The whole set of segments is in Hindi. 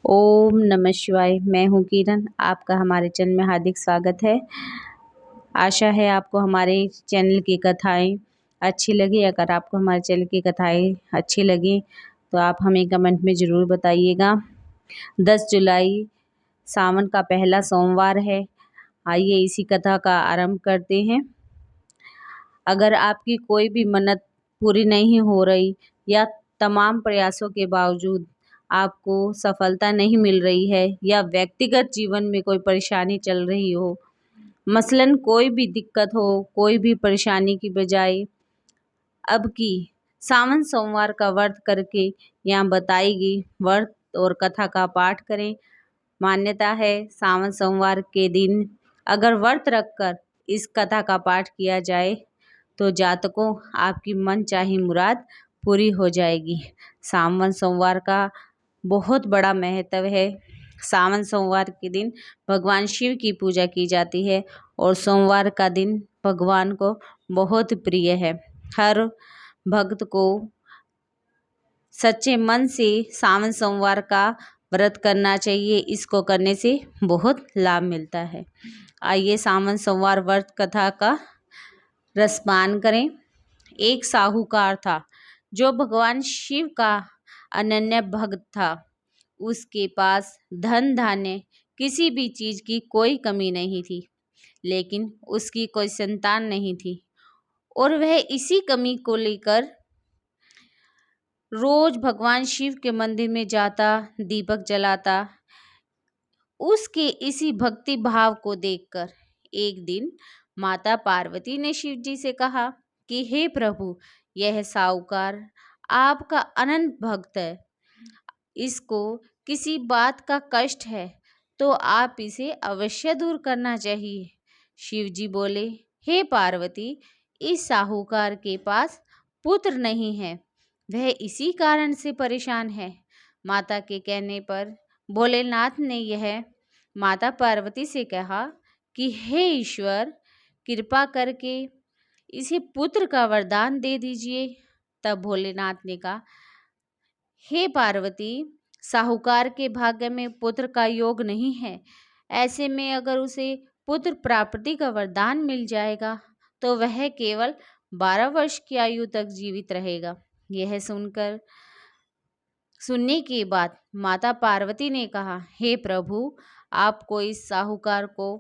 ओम नमः शिवाय। मैं हूँ किरण, आपका हमारे चैनल में हार्दिक स्वागत है। आशा है आपको हमारे चैनल की कथाएं अच्छी लगी। अगर आपको हमारे चैनल की कथाएं अच्छी लगी तो आप हमें कमेंट में ज़रूर बताइएगा। 10 जुलाई सावन का पहला सोमवार है। आइए इसी कथा का आरंभ करते हैं। अगर आपकी कोई भी मन्नत पूरी नहीं हो रही या तमाम प्रयासों के बावजूद आपको सफलता नहीं मिल रही है या व्यक्तिगत जीवन में कोई परेशानी चल रही हो, मसलन कोई भी दिक्कत हो, कोई भी परेशानी की बजाय अब की सावन सोमवार का व्रत करके यहाँ बताई गई व्रत और कथा का पाठ करें। मान्यता है सावन सोमवार के दिन अगर व्रत रखकर इस कथा का पाठ किया जाए तो जातकों आपकी मन चाही मुराद पूरी हो जाएगी। सावन सोमवार का बहुत बड़ा महत्व है। सावन सोमवार के दिन भगवान शिव की पूजा की जाती है और सोमवार का दिन भगवान को बहुत प्रिय है। हर भक्त को सच्चे मन से सावन सोमवार का व्रत करना चाहिए। इसको करने से बहुत लाभ मिलता है। आइए सावन सोमवार व्रत कथा का रसपान करें। एक साहूकार था जो भगवान शिव का अनन्य भक्त था। उसके पास धन धान्य किसी भी चीज की कोई कमी नहीं थी, लेकिन उसकी कोई संतान नहीं थी और वह इसी कमी को लेकर रोज भगवान शिव के मंदिर में जाता, दीपक जलाता। उसके इसी भक्ति भाव को देखकर एक दिन माता पार्वती ने शिव जी से कहा कि हे प्रभु, यह साहूकार आपका अनंत भक्त है, इसको किसी बात का कष्ट है तो आप इसे अवश्य दूर करना चाहिए। शिव जी बोले, हे पार्वती, इस साहूकार के पास पुत्र नहीं है, वह इसी कारण से परेशान है। माता के कहने पर भोलेनाथ ने यह माता पार्वती से कहा कि हे ईश्वर, कृपा करके इसे पुत्र का वरदान दे दीजिए। तब भोलेनाथ ने कहा, हे पार्वती, साहूकार के भाग्य में पुत्र का योग नहीं है। ऐसे में अगर उसे पुत्र प्राप्ति का वरदान मिल जाएगा तो वह केवल 12 वर्ष की आयु तक जीवित रहेगा। यह सुनने के बाद माता पार्वती ने कहा, हे प्रभु, आपको इस साहूकार को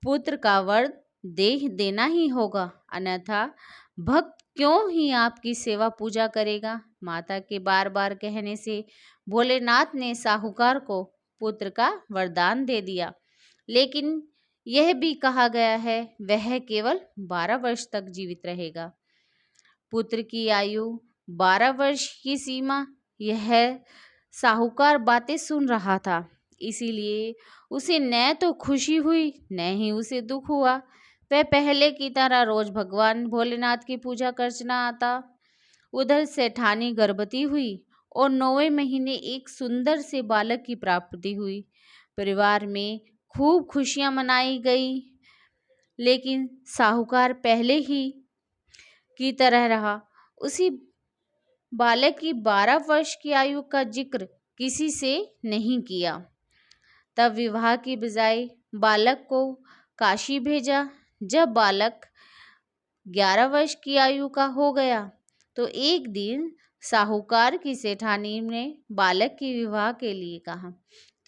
पुत्र का वर देना ही होगा, अन्यथा भक्त क्यों ही आपकी सेवा पूजा करेगा। माता के बार बार कहने से भोलेनाथ ने साहूकार को पुत्र का वरदान दे दिया, लेकिन यह भी कहा गया है वह केवल 12 वर्ष तक जीवित रहेगा। पुत्र की आयु 12 वर्ष की सीमा, यह साहूकार बातें सुन रहा था, इसीलिए उसे न तो खुशी हुई न ही उसे दुख हुआ। वह पहले की तरह रोज भगवान भोलेनाथ की पूजा अर्चना आता। उधर सेठानी गर्भवती हुई और 9वें महीने एक सुंदर से बालक की प्राप्ति हुई। परिवार में खूब खुशियां मनाई गई, लेकिन साहूकार पहले ही की तरह रहा। उसी बालक की 12 वर्ष की आयु का जिक्र किसी से नहीं किया। तब विवाह की बजाय बालक को काशी भेजा। जब बालक 11 वर्ष की आयु का हो गया तो एक दिन साहूकार की सेठानी ने बालक के विवाह के लिए कहा,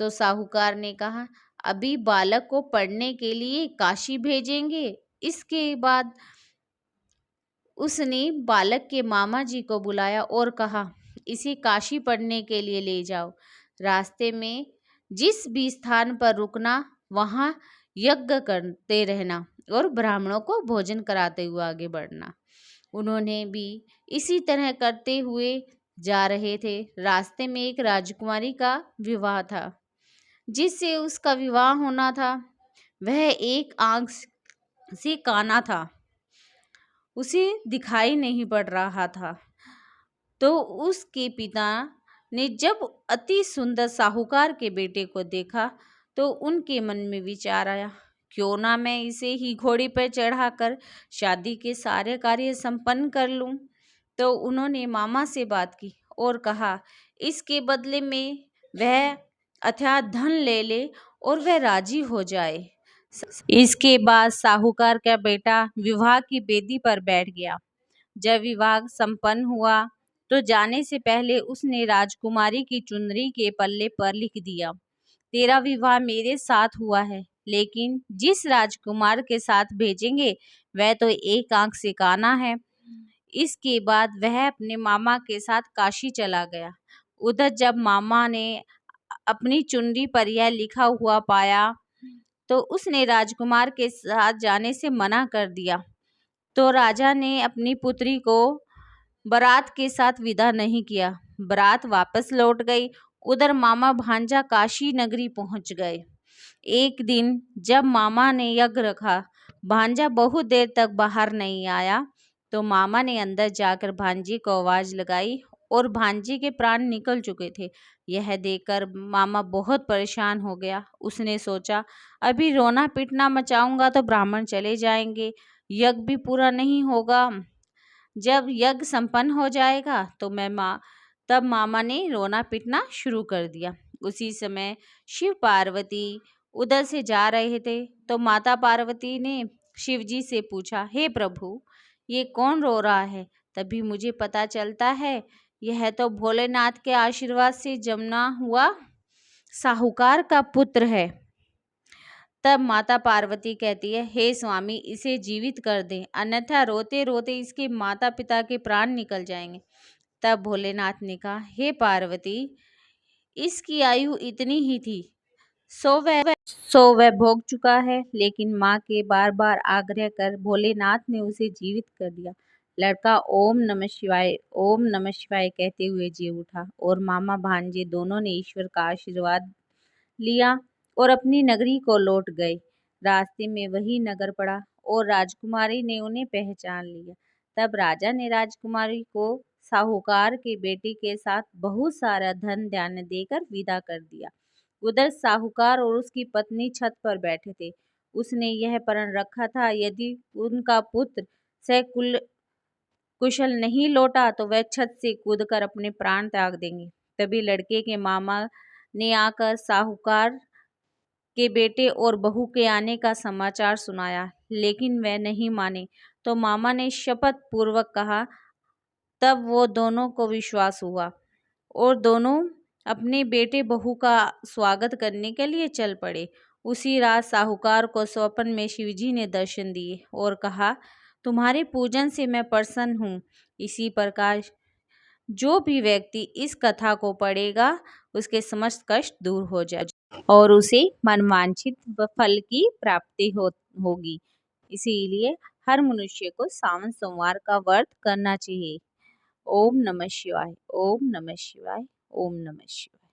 तो साहूकार ने कहा, अभी बालक को पढ़ने के लिए काशी भेजेंगे। इसके बाद उसने बालक के मामा जी को बुलाया और कहा, इसे काशी पढ़ने के लिए ले जाओ। रास्ते में जिस भी स्थान पर रुकना वहाँ यज्ञ करते रहना और ब्राह्मणों को भोजन कराते हुए आगे बढ़ना। उन्होंने भी इसी तरह करते हुए जा रहे थे। रास्ते में एक राजकुमारी का विवाह था, जिससे उसका विवाह होना था। वह एक आंख से काना था, उसे दिखाई नहीं पड़ रहा था। तो उसके पिता ने जब अति सुंदर साहूकार के बेटे को देखा तो उनके मन में विचार आया, क्यों ना मैं इसे ही घोड़ी पर चढ़ाकर शादी के सारे कार्य संपन्न कर लूं। तो उन्होंने मामा से बात की और कहा, इसके बदले में वह अथवा धन ले ले और वह राजी हो जाए। इसके बाद साहूकार का बेटा विवाह की बेदी पर बैठ गया। जब विवाह संपन्न हुआ तो जाने से पहले उसने राजकुमारी की चुनरी के पल्ले पर लिख दिया, तेरा विवाह मेरे साथ हुआ है, लेकिन जिस राजकुमार के साथ भेजेंगे वह तो एक आंख से काना है। इसके बाद वह अपने मामा के साथ काशी चला गया। उधर जब मामा ने अपनी चुनरी पर यह लिखा हुआ पाया तो उसने राजकुमार के साथ जाने से मना कर दिया। तो राजा ने अपनी पुत्री को बारात के साथ विदा नहीं किया। बारात वापस लौट गई। उधर मामा भांजा काशी नगरी पहुंच गए। एक दिन जब मामा ने यज्ञ रखा, भांजा बहुत देर तक बाहर नहीं आया, तो मामा ने अंदर जाकर भांजी को आवाज लगाई और भांजी के प्राण निकल चुके थे। यह देखकर मामा बहुत परेशान हो गया। उसने सोचा, अभी रोना पीटना मचाऊंगा तो ब्राह्मण चले जाएंगे, यज्ञ भी पूरा नहीं होगा। जब यज्ञ संपन्न हो जाएगा तो तब मामा ने रोना पीटना शुरू कर दिया। उसी समय शिव पार्वती उधर से जा रहे थे तो माता पार्वती ने शिव जी से पूछा, हे प्रभु, ये कौन रो रहा है? तभी मुझे पता चलता है यह तो भोलेनाथ के आशीर्वाद से जन्मा हुआ साहूकार का पुत्र है। तब माता पार्वती कहती है, हे स्वामी, इसे जीवित कर दें, अन्यथा रोते रोते इसके माता पिता के प्राण निकल जाएंगे। तब भोलेनाथ ने कहा, हे पार्वती, इसकी आयु इतनी ही थी, सो वह भोग चुका है। लेकिन माँ के बार बार आग्रह कर भोलेनाथ ने उसे जीवित कर दिया। लड़का ओम नमः शिवाय, ओम नमः शिवाय कहते हुए जी उठा और मामा भांजे दोनों ने ईश्वर का आशीर्वाद लिया और अपनी नगरी को लौट गए। रास्ते में वही नगर पड़ा और राजकुमारी ने उन्हें पहचान लिया। तब राजा ने राजकुमारी को साहूकार के बेटे के साथ बहुत सारा धन धान्य देकर विदा कर दिया। उधर साहूकार और उसकी पत्नी छत पर बैठे थे। उसने यह प्रण रखा था, यदि उनका पुत्र सकुल कुशल नहीं लौटा तो वह छत से कूदकर अपने प्राण त्याग देंगे। तभी लड़के के मामा ने आकर साहूकार के बेटे और बहू के आने का समाचार सुनाया, लेकिन वह नहीं माने। तो मामा ने शपथ पूर्वक कहा। तब वो दोनों को विश्वास हुआ और दोनों अपने बेटे बहू का स्वागत करने के लिए चल पड़े। उसी रात साहूकार को स्वप्न में शिवजी ने दर्शन दिए और कहा, तुम्हारे पूजन से मैं प्रसन्न हूँ। इसी प्रकार जो भी व्यक्ति इस कथा को पढ़ेगा उसके समस्त कष्ट दूर हो जाए और उसे मनवांछित फल की प्राप्ति होगी। इसीलिए हर मनुष्य को सावन सोमवार का व्रत करना चाहिए। ओम नमः शिवाय, ओम नमः शिवाय, ओम नमः शिवाय।